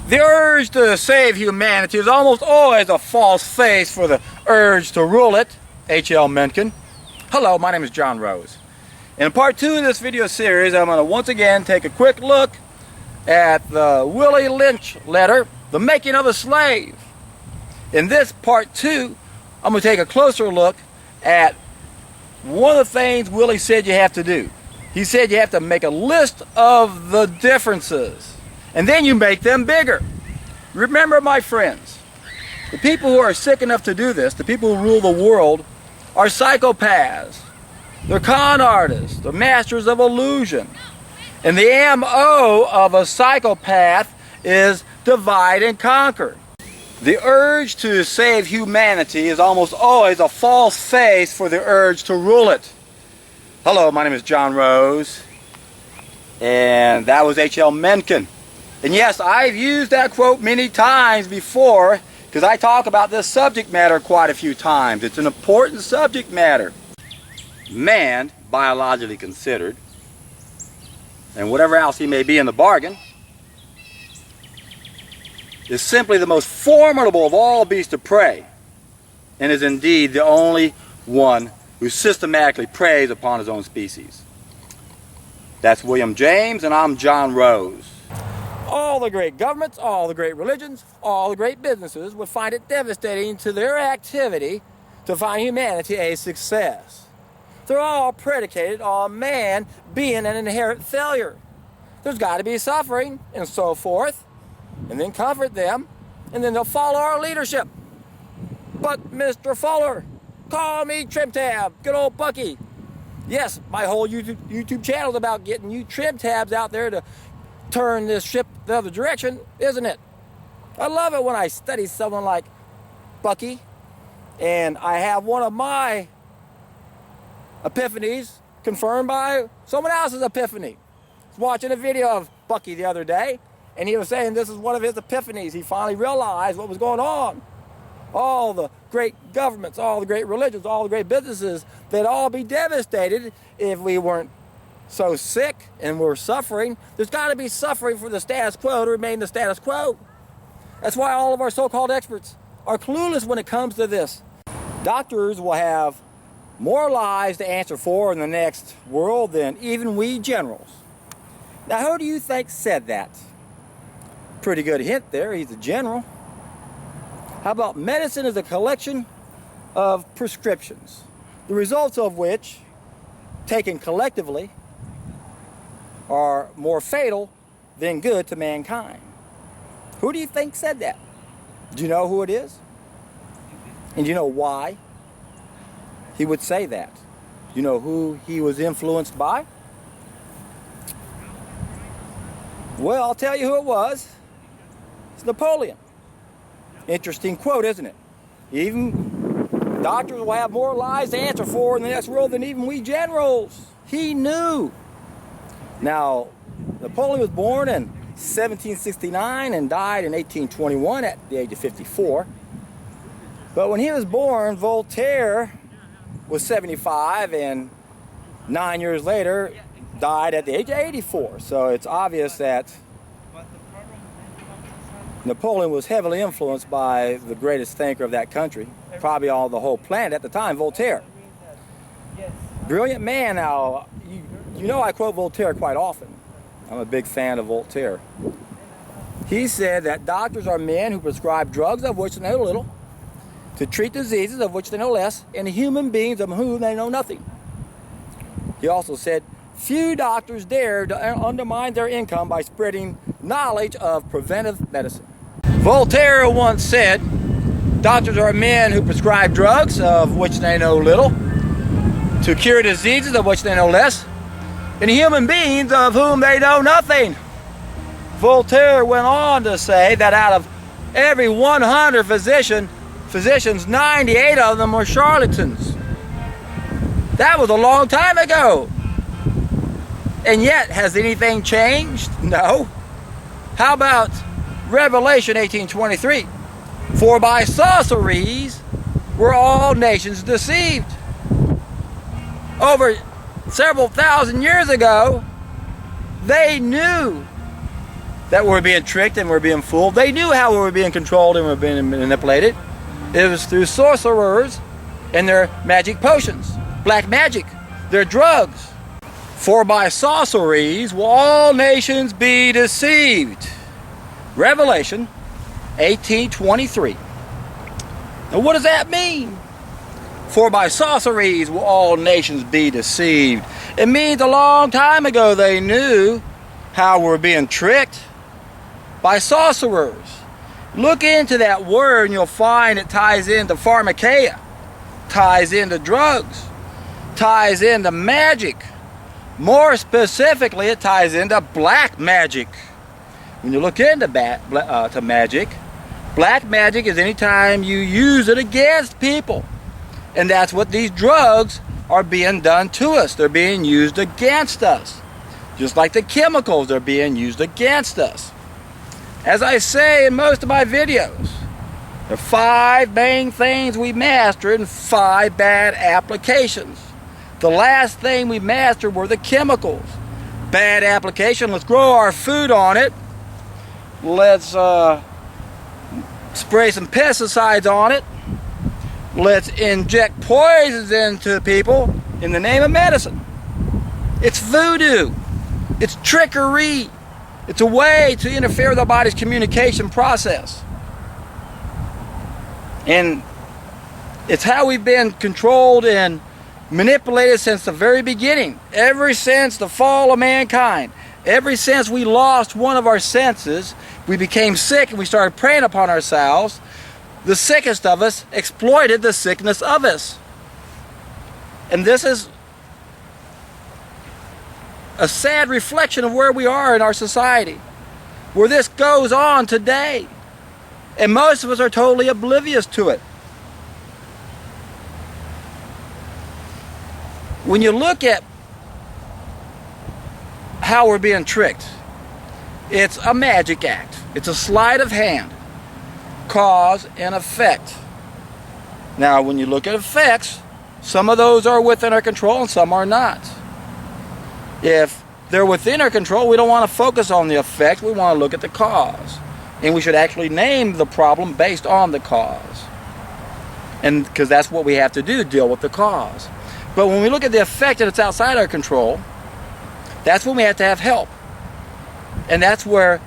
The urge to save humanity is almost always a false face for the urge to rule it. H.L. Mencken. Hello, my name is John Rose. In part 2 of this video series, I'm going to once again take a quick look at the Willie Lynch letter, The Making of a Slave. In this part 2, I'm going to take a closer look at one of the things Willie said you have to do. He said you have to make a list of the differences, and then you make them bigger. Remember, my friends, the people who are sick enough to do this, the people who rule the world, are psychopaths. They're con artists. They're masters of illusion. And the M.O. of a psychopath is divide and conquer. The urge to save humanity is almost always a false face for the urge to rule it. Hello, my name is John Rose, and that was H.L. Mencken. And yes, I've used that quote many times before because I talk about this subject matter quite a few times. It's an important subject matter. Man, biologically considered, and whatever else he may be in the bargain, is simply the most formidable of all beasts of prey, and is indeed the only one who systematically preys upon his own species. That's William James, and I'm John Rose. All the great governments, all the great religions, all the great businesses would find it devastating to their activity to find humanity a success. They're all predicated on man being an inherent failure. There's got to be suffering and so forth, and then comfort them, and then they'll follow our leadership. But Mr. Fuller, call me Trim Tab, good old Bucky. Yes, my whole YouTube channel is about getting you trim tabs out there to turn this ship the other direction, isn't it? I love it when I study someone like Bucky, and I have one of my epiphanies confirmed by someone else's epiphany. I was watching a video of Bucky the other day, and he was saying this is one of his epiphanies. He finally realized what was going on. All the great governments, all the great religions, all the great businesses, they'd all be devastated if we weren't so sick and we're suffering. There's got to be suffering for the status quo to remain the status quo. That's why all of our so-called experts are clueless when it comes to this. Doctors will have more lives to answer for in the next world than even we generals. Now, who do you think said that? Pretty good hint there. He's a general. How about medicine is a collection of prescriptions, the results of which, taken collectively, are more fatal than good to mankind? Who do you think said that? Do you know who it is? And do you know why he would say that? Do you know who he was influenced by? Well, I'll tell you who it was. It's Napoleon. Interesting quote, isn't it? Even doctors will have more lives to answer for in the next world than even we generals. He knew. Now, Napoleon was born in 1769 and died in 1821 at the age of 54. But when he was born, Voltaire was 75, and 9 years later died at the age of 84. So it's obvious that Napoleon was heavily influenced by the greatest thinker of that country, probably all the whole planet at the time, Voltaire. Brilliant man. Now, you know I quote Voltaire quite often. I'm a big fan of Voltaire. He said that doctors are men who prescribe drugs of which they know little, to treat diseases of which they know less, and human beings of whom they know nothing. He also said, few doctors dare to undermine their income by spreading knowledge of preventive medicine. Voltaire once said, doctors are men who prescribe drugs of which they know little, to cure diseases of which they know less, and human beings of whom they know nothing. Voltaire went on to say that out of every 100 physicians, 98 of them were charlatans. That was a long time ago. And yet, has anything changed? No. How about Revelation 18:23? For by sorceries were all nations deceived. Over several thousand years ago, they knew that we're being tricked and we're being fooled. They knew how we were being controlled and we were being manipulated. It was through sorcerers and their magic potions, black magic, their drugs. For by sorceries will all nations be deceived. Revelation 18:23. Now what does that mean? For by sorceries will all nations be deceived. It means a long time ago they knew how we're being tricked by sorcerers. Look into that word and you'll find it ties into pharmakeia, ties into drugs, ties into magic. More specifically, it ties into black magic. When you look into magic, black magic is any time you use it against people. And that's what these drugs are being done to us. They're being used against us. Just like the chemicals, they're being used against us. As I say in most of my videos, there are 5 main things we mastered and 5 bad applications. The last thing we mastered were the chemicals. Bad application, let's grow our food on it. Let's spray some pesticides on it. Let's inject poisons into people in the name of medicine. It's voodoo. It's trickery. It's a way to interfere with our body's communication process. And it's how we've been controlled and manipulated since the very beginning. Ever since the fall of mankind. Ever since we lost one of our senses, we became sick and we started preying upon ourselves. The sickest of us exploited the sickness of us. And this is a sad reflection of where we are in our society, where this goes on today. And most of us are totally oblivious to it. When you look at how we're being tricked, it's a magic act. It's a sleight of hand. Cause and effect. Now, when you look at effects, some of those are within our control and some are not. If they're within our control, we don't want to focus on the effect. We want to look at the cause. And we should actually name the problem based on the cause. And because that's what we have to do, deal with the cause. But when we look at the effect and it's outside our control, that's when we have to have help. And that's where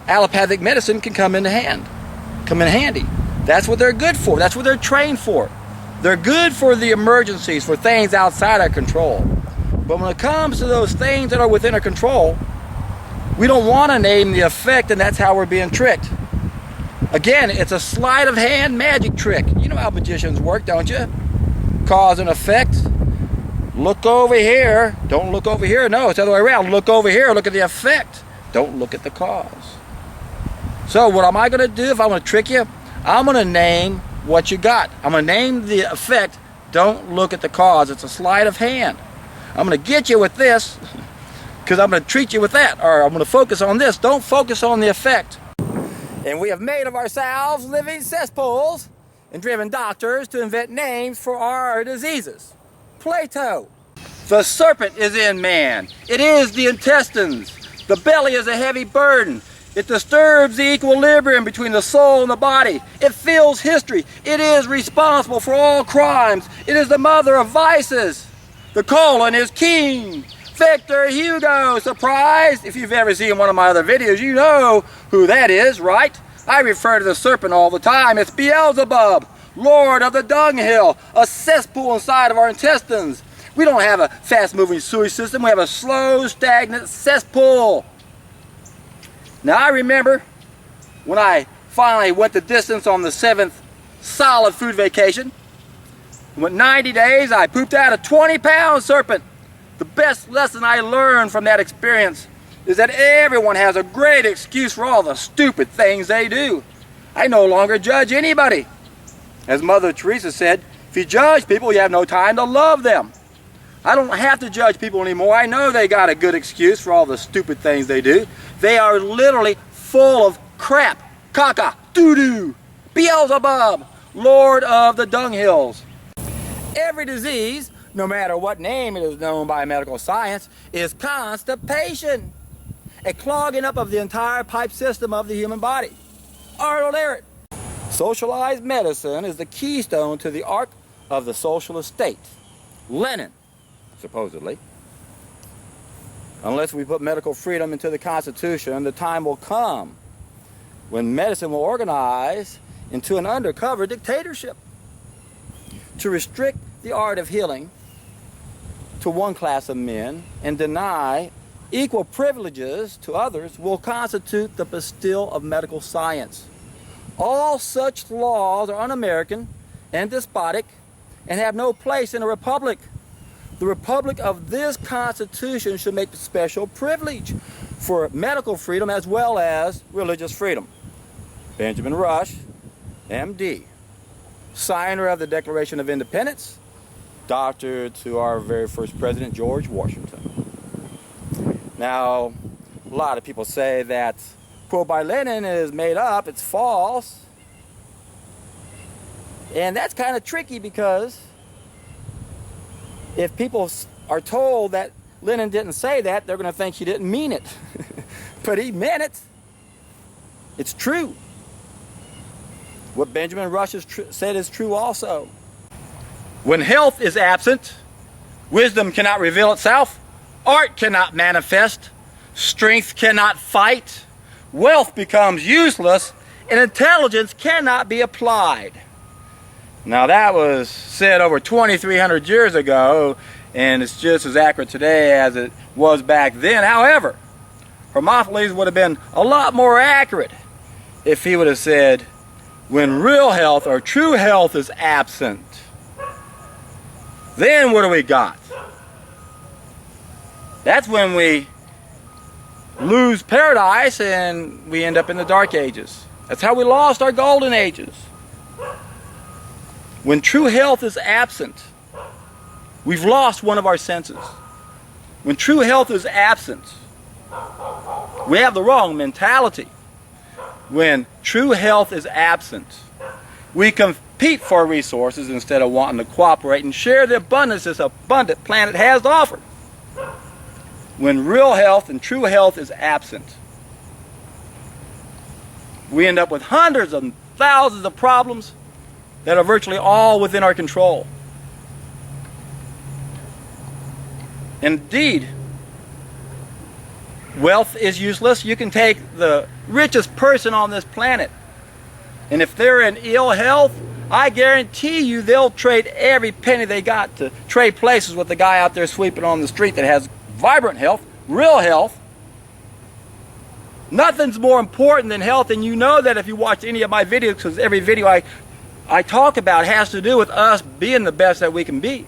allopathic medicine can come in handy. That's what they're good for. That's what they're trained for. They're good for the emergencies, for things outside our control. But when it comes to those things that are within our control, we don't want to name the effect, and that's how we're being tricked. Again, it's a sleight of hand magic trick. You know how magicians work, don't you? Cause and effect. Look over here. Don't look over here. No, it's the other way around. Look over here. Look at the effect. Don't look at the cause. So what am I going to do if I want to trick you? I'm going to name what you got. I'm going to name the effect. Don't look at the cause. It's a sleight of hand. I'm going to get you with this because I'm going to treat you with that. Or I'm going to focus on this. Don't focus on the effect. And we have made of ourselves living cesspools and driven doctors to invent names for our diseases. Plato. The serpent is in man. It is the intestines. The belly is a heavy burden. It disturbs the equilibrium between the soul and the body. It fills history. It is responsible for all crimes. It is the mother of vices. The colon is king. Victor Hugo. Surprised? If you've ever seen one of my other videos, you know who that is, right? I refer to the serpent all the time. It's Beelzebub, Lord of the dunghill, a cesspool inside of our intestines. We don't have a fast-moving sewage system. We have a slow, stagnant cesspool. Now, I remember when I finally went the distance on the 7th solid food vacation. Went 90 days, I pooped out a 20-pound serpent. The best lesson I learned from that experience is that everyone has a great excuse for all the stupid things they do. I no longer judge anybody. As Mother Teresa said, if you judge people, you have no time to love them. I don't have to judge people anymore. I know they got a good excuse for all the stupid things they do. They are literally full of crap, caca, doo-doo, Beelzebub, Lord of the dunghills. Every disease, no matter what name it is known by medical science, is constipation. a clogging up of the entire pipe system of the human body. Arnold Everett. Socialized medicine is the keystone to the arc of the socialist state. Lenin, supposedly. Unless we put medical freedom into the Constitution, the time will come when medicine will organize into an undercover dictatorship. To restrict the art of healing to one class of men and deny equal privileges to others will constitute the Bastille of medical science. All such laws are un-American and despotic and have no place in a republic. The republic of this Constitution should make special privilege for medical freedom as well as religious freedom. Benjamin Rush, MD, signer of the Declaration of Independence, doctor to our very first president, George Washington. Now, a lot of people say that quote by Lenin is made up, it's false. And that's kind of tricky because if people are told that Lenin didn't say that, they're going to think he didn't mean it. But he meant it. It's true. What Benjamin Rush said is true also. When health is absent, wisdom cannot reveal itself, art cannot manifest, strength cannot fight, wealth becomes useless, and intelligence cannot be applied. Now that was said over 2,300 years ago, and it's just as accurate today as it was back then. However, Hermophilus would have been a lot more accurate if he would have said, when real health or true health is absent, then what do we got? That's when we lose paradise and we end up in the dark ages. That's how we lost our golden ages. When true health is absent, we've lost one of our senses. When true health is absent, we have the wrong mentality. When true health is absent, we compete for resources instead of wanting to cooperate and share the abundance this abundant planet has to offer. When real health and true health is absent, we end up with hundreds of thousands of problems that are virtually all within our control. Indeed, wealth is useless. You can take the richest person on this planet, and if they're in ill health, I guarantee you they'll trade every penny they got to trade places with the guy out there sweeping on the street that has vibrant health, real health. Nothing's more important than health, and you know that if you watch any of my videos, because every video I talk about has to do with us being the best that we can be,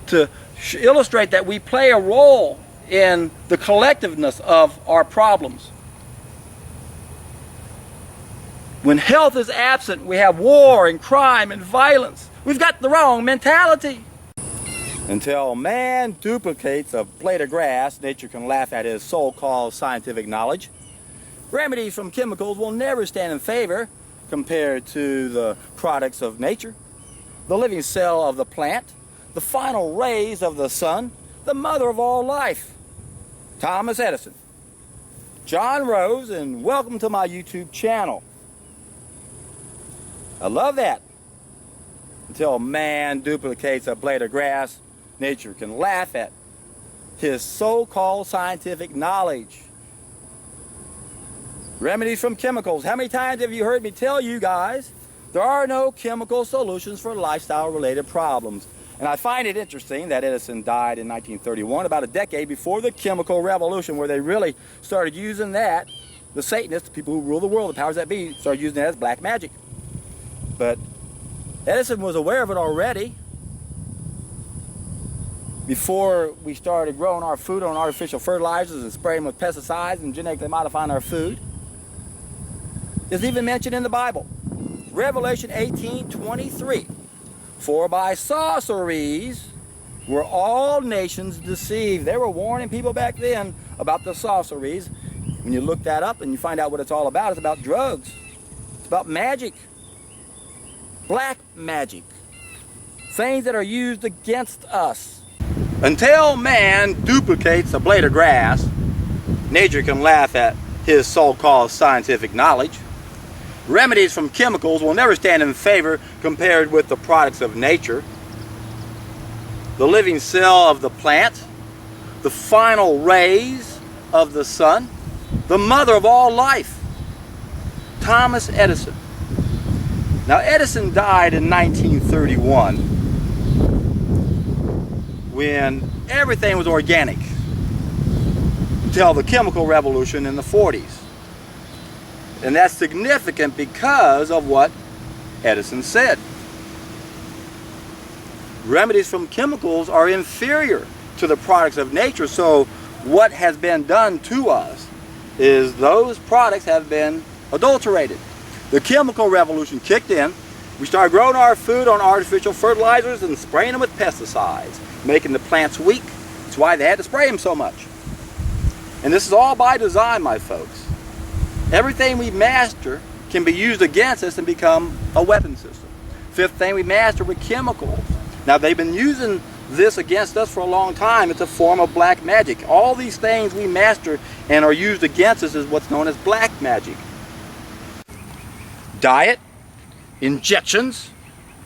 to illustrate that we play a role in the collectiveness of our problems. When health is absent, we have war and crime and violence. We've got the wrong mentality. Until man duplicates a blade of grass, nature can laugh at his so-called scientific knowledge. Remedies from chemicals will never stand in favor compared to the products of nature. The living cell of the plant, the final rays of the sun, the mother of all life. Thomas Edison, John Rose, and welcome to my YouTube channel. I love that. Until man duplicates a blade of grass, nature can laugh at his so-called scientific knowledge. Remedies from chemicals. How many times have you heard me tell you guys there are no chemical solutions for lifestyle-related problems? And I find it interesting that Edison died in 1931, about a decade before the chemical revolution, where they really started using that. The Satanists, the people who rule the world, the powers that be, started using it as black magic. But Edison was aware of it already before we started growing our food on artificial fertilizers and spraying with pesticides and genetically modifying our food. It's even mentioned in the Bible. Revelation 18:23. For by sorceries were all nations deceived. They were warning people back then about the sorceries. When you look that up and you find out what it's all about, it's about drugs. It's about magic. Black magic. Things that are used against us. Until man duplicates a blade of grass, nature can laugh at his so-called scientific knowledge. Remedies from chemicals will never stand in favor compared with the products of nature. The living cell of the plant, the final rays of the sun, the mother of all life. Thomas Edison. Now, Edison died in 1931 when everything was organic until the chemical revolution in the 40s. And that's significant because of what Edison said. Remedies from chemicals are inferior to the products of nature, so what has been done to us is those products have been adulterated. The chemical revolution kicked in. We started growing our food on artificial fertilizers and spraying them with pesticides, making the plants weak. That's why they had to spray them so much. And this is all by design, my folks. Everything we master can be used against us and become a weapon system. Fifth thing we master with chemicals. Now, they've been using this against us for a long time. It's a form of black magic. All these things we master and are used against us is what's known as black magic. Diet, injections,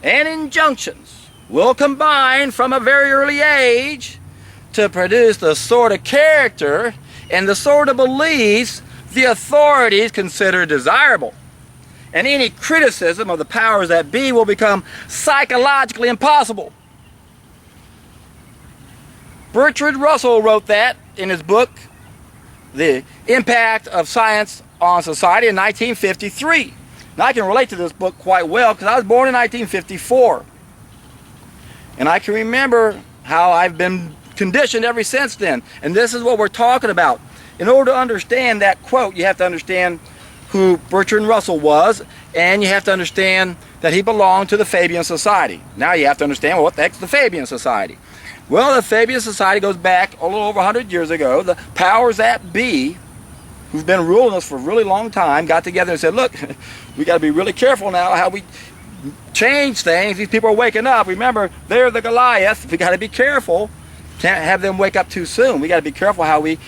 and injunctions will combine from a very early age to produce the sort of character and the sort of beliefs the authorities consider desirable. And any criticism of the powers that be will become psychologically impossible. Bertrand Russell wrote that in his book, The Impact of Science on Society, in 1953. Now, I can relate to this book quite well because I was born in 1954. And I can remember how I've been conditioned ever since then. And this is what we're talking about. In order to understand that quote, you have to understand who Bertrand Russell was, and you have to understand that he belonged to the Fabian Society. Now you have to understand, well, what the heck's the Fabian Society? Well, the Fabian Society goes back a little over 100 years ago. The powers that be, who've been ruling us for a really long time, got together and said, look, we got to be really careful now how we change things. These people are waking up. Remember, they're the Goliath. We got to be careful. Can't have them wake up too soon. We got to be careful how we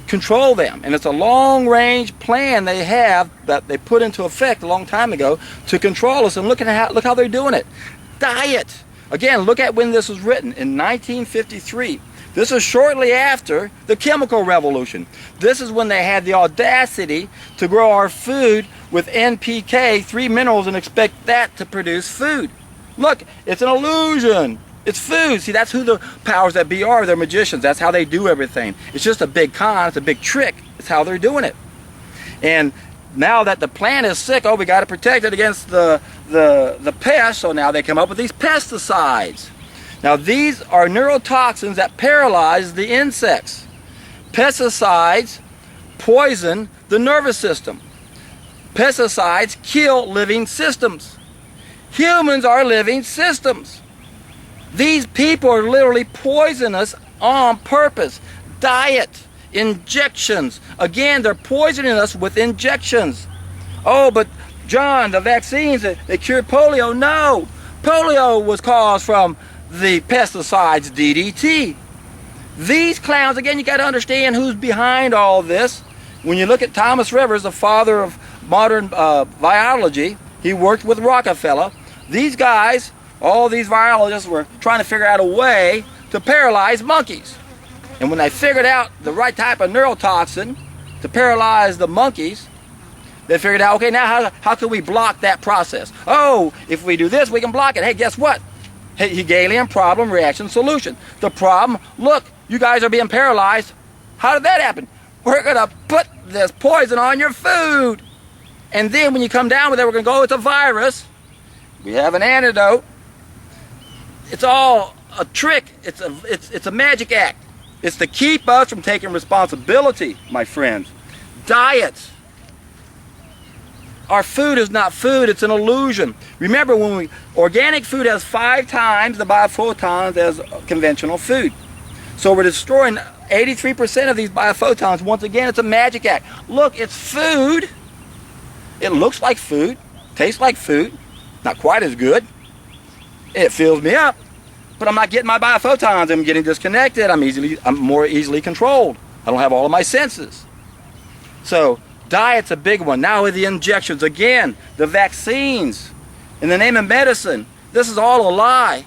control them. And it's a long-range plan they have that they put into effect a long time ago to control us. And look how they're doing it. Diet. Again, look at when this was written, in 1953. This is shortly after the chemical revolution. This is when they had the audacity to grow our food with NPK, 3 minerals, and expect that to produce food. Look, it's an illusion. It's food. See, that's who the powers that be are. They're magicians. That's how they do everything. It's just a big con. It's a big trick. It's how they're doing it. And now that the plant is sick, oh, we got to protect it against the pest. So now they come up with these pesticides. Now, these are neurotoxins that paralyze the insects. Pesticides poison the nervous system. Pesticides kill living systems. Humans are living systems. These people are literally poisoning us on purpose. Diet, injections. Again, they're poisoning us with injections. Oh, but John, the vaccines, they cured polio. No, polio was caused from the pesticides DDT. These clowns, again, you got to understand who's behind all this. When you look at Thomas Rivers, the father of modern biology, he worked with Rockefeller. These guys, all these virologists, were trying to figure out a way to paralyze monkeys. And when they figured out the right type of neurotoxin to paralyze the monkeys, they figured out, okay, now how can we block that process? Oh, if we do this, we can block it. Hey, guess what? Hegelian problem, reaction, solution. The problem, look, you guys are being paralyzed. How did that happen? We're going to put this poison on your food. And then when you come down with it, we're going to go, it's a virus. We have an antidote. It's all a trick. It's a magic act. It's to keep us from taking responsibility, my friends. Diets. Our food is not food, it's an illusion. Remember, organic food has 5 times the biophotons as conventional food. So we're destroying 83% of these biophotons. Once again, it's a magic act. Look, it's food. It looks like food, tastes like food, not quite as good. It fills me up, but I'm not getting my biophotons. I'm getting disconnected. I'm more easily controlled. I don't have all of my senses. So diet's a big one. Now with the injections, again, the vaccines, in the name of medicine, this is all a lie.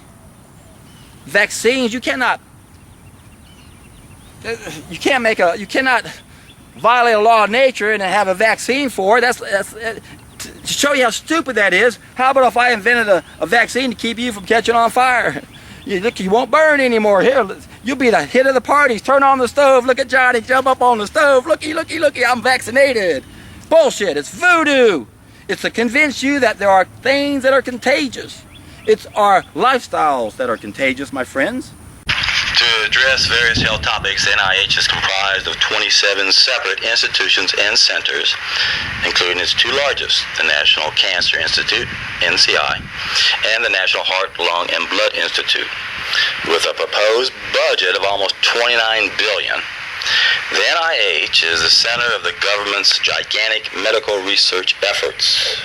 Vaccines, you cannot violate a law of nature and have a vaccine for it. That's to show you how stupid that is. How about if I invented a vaccine to keep you from catching on fire? You won't burn anymore. Here, you'll be the hit of the parties. Turn on the stove. Look at Johnny jump up on the stove. Looky, looky, looky, I'm vaccinated. Bullshit. It's voodoo. It's to convince you that there are things that are contagious. It's our lifestyles that are contagious, my friends. To address various health topics, NIH is comprised of 27 separate institutions and centers, including its two largest, the National Cancer Institute, NCI, and the National Heart, Lung, and Blood Institute, with a proposed budget of almost $29 billion. The NIH is the center of the government's gigantic medical research efforts.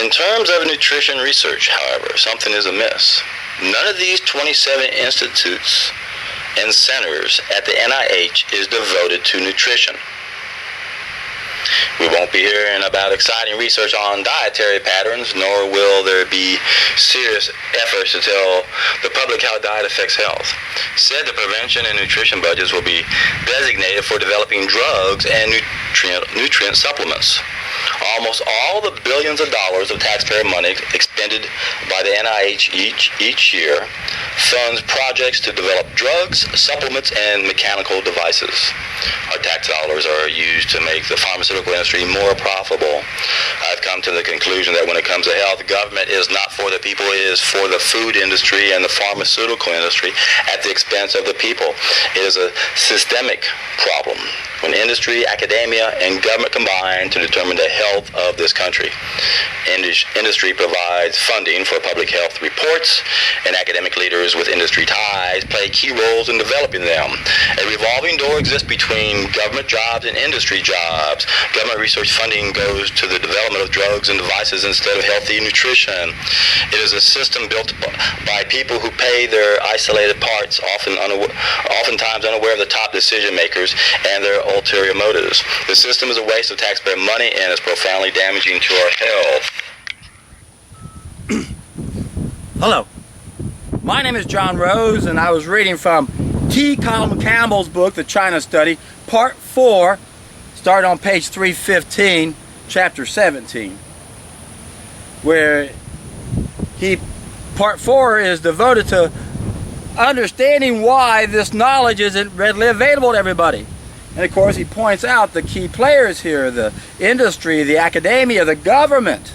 In terms of nutrition research, however, something is amiss. None of these 27 institutes and centers at the NIH is devoted to nutrition. We won't be hearing about exciting research on dietary patterns, nor will there be serious efforts to tell the public how diet affects health. Instead, the prevention and nutrition budgets will be designated for developing drugs and nutrient supplements. Almost all the billions of dollars of taxpayer money expended by the NIH each year funds projects to develop drugs, supplements, and mechanical devices. Our tax dollars are used to make the pharmaceutical industry more profitable. I've come to the conclusion that when it comes to health, government is not for the people, it is for the food industry and the pharmaceutical industry at the expense of the people. It is a systemic problem when industry, academia, and government combine to determine the health of this country. Industry provides funding for public health reports, and academic leaders with industry ties play key roles in developing them. A revolving door exists between government jobs and industry jobs. Government research funding goes to the development of drugs and devices instead of healthy nutrition. It is a system built by people who pay their isolated parts, oftentimes unaware of the top decision makers and their ulterior motives. The system is a waste of taxpayer money and is profoundly damaging to our health. Hello, my name is John Rose, and I was reading from T. Colin Campbell's book, The China Study, Part 4, starting on page 315, Chapter 17, where Part 4 is devoted to understanding why this knowledge isn't readily available to everybody. And of course he points out the key players here, the industry, the academia, the government.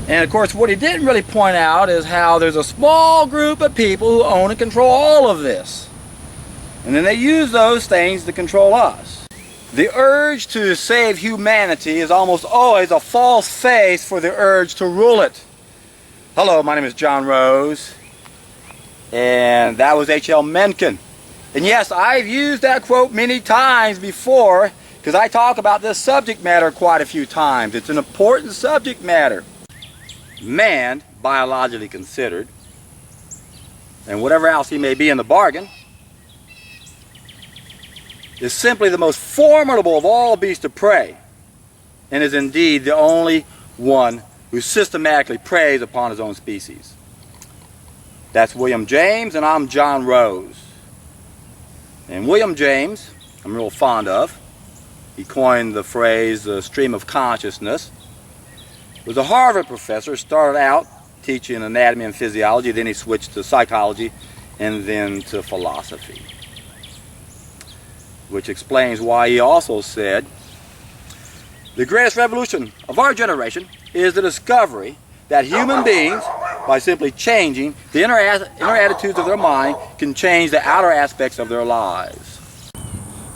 And of course what he didn't really point out is how there's a small group of people who own and control all of this. And then they use those things to control us. The urge to save humanity is almost always a false face for the urge to rule it. Hello, my name is John Rose, and that was H.L. Mencken. And yes, I've used that quote many times before because I talk about this subject matter quite a few times. It's an important subject matter. Man, biologically considered, and whatever else he may be in the bargain, is simply the most formidable of all beasts of prey, and is indeed the only one who systematically preys upon his own species. That's William James, and I'm John Rose. And William James, I'm real fond of, he coined the phrase, the stream of consciousness, was a Harvard professor, started out teaching anatomy and physiology, then he switched to psychology, and then to philosophy. Which explains why he also said, the greatest revolution of our generation is the discovery that human beings, by simply changing the inner attitudes of their mind, can change the outer aspects of their lives.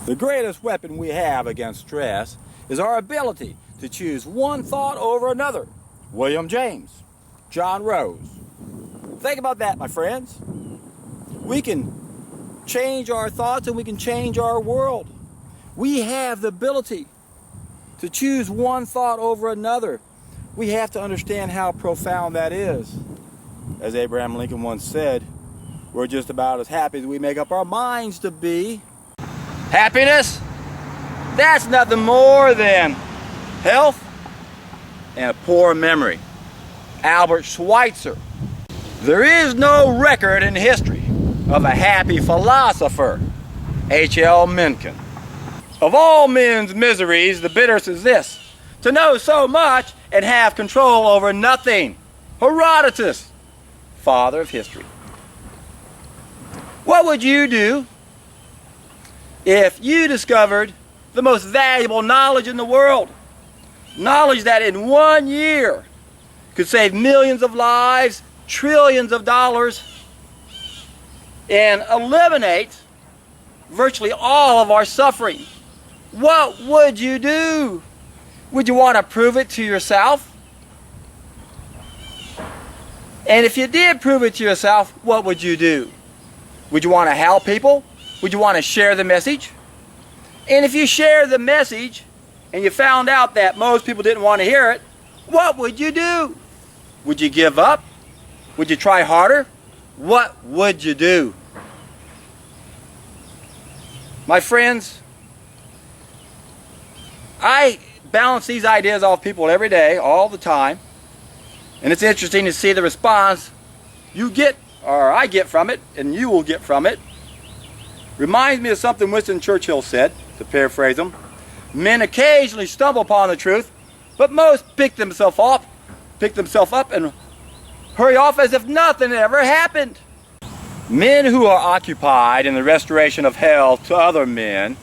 The greatest weapon we have against stress is our ability to choose one thought over another. William James, John Rose. Think about that, my friends. We can change our thoughts and we can change our world. We have the ability to choose one thought over another. We have to understand how profound that is. As Abraham Lincoln once said, we're just about as happy as we make up our minds to be. Happiness? That's nothing more than health and a poor memory. Albert Schweitzer. There is no record in history of a happy philosopher. H.L. Mencken. Of all men's miseries, the bitterest is this: to know so much and have control over nothing. Herodotus, father of history. What would you do if you discovered the most valuable knowledge in the world? Knowledge that in 1 year could save millions of lives, trillions of dollars, and eliminate virtually all of our suffering. What would you do? Would you want to prove it to yourself? And if you did prove it to yourself, what would you do? Would you want to help people? Would you want to share the message? And if you shared the message and you found out that most people didn't want to hear it, what would you do? Would you give up? Would you try harder? What would you do? My friends, I bounce these ideas off people every day, all the time, and it's interesting to see the response you get, or I get from it, and you will get from it. Reminds me of something Winston Churchill said, to paraphrase him. Men occasionally stumble upon the truth, but most pick themselves up and hurry off as if nothing ever happened. Men who are occupied in the restoration of health to other men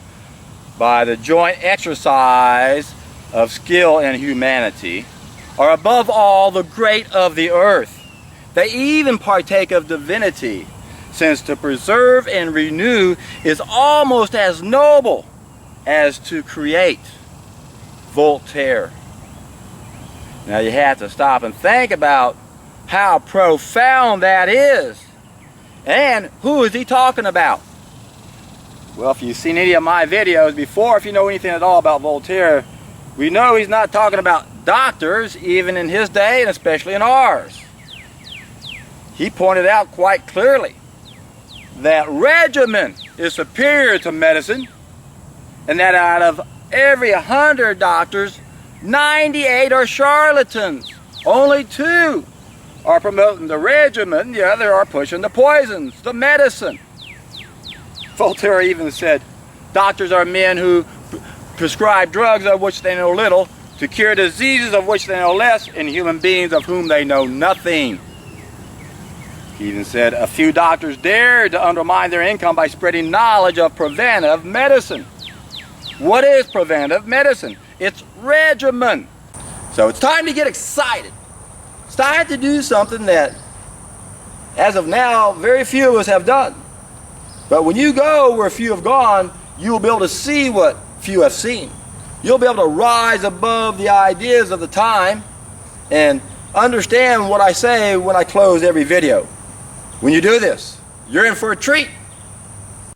by the joint exercise of skill and humanity are above all the great of the earth. They even partake of divinity, since to preserve and renew is almost as noble as to create. Voltaire. Now you have to stop and think about how profound that is. And who is he talking about? Well, if you've seen any of my videos before, if you know anything at all about Voltaire, we know he's not talking about doctors, even in his day and especially in ours. He pointed out quite clearly that regimen is superior to medicine, and that out of every 100 doctors, 98 are charlatans. Only 2 are promoting the regimen, the other are pushing the poisons, the medicine. Voltaire even said, doctors are men who prescribe drugs of which they know little, to cure diseases of which they know less, and human beings of whom they know nothing. He even said, a few doctors dared to undermine their income by spreading knowledge of preventive medicine. What is preventive medicine? It's regimen. So it's time to get excited. It's time to do something that, as of now, very few of us have done. But when you go where few have gone, you will be able to see what few have seen. You'll be able to rise above the ideas of the time and understand what I say when I close every video. When you do this, you're in for a treat.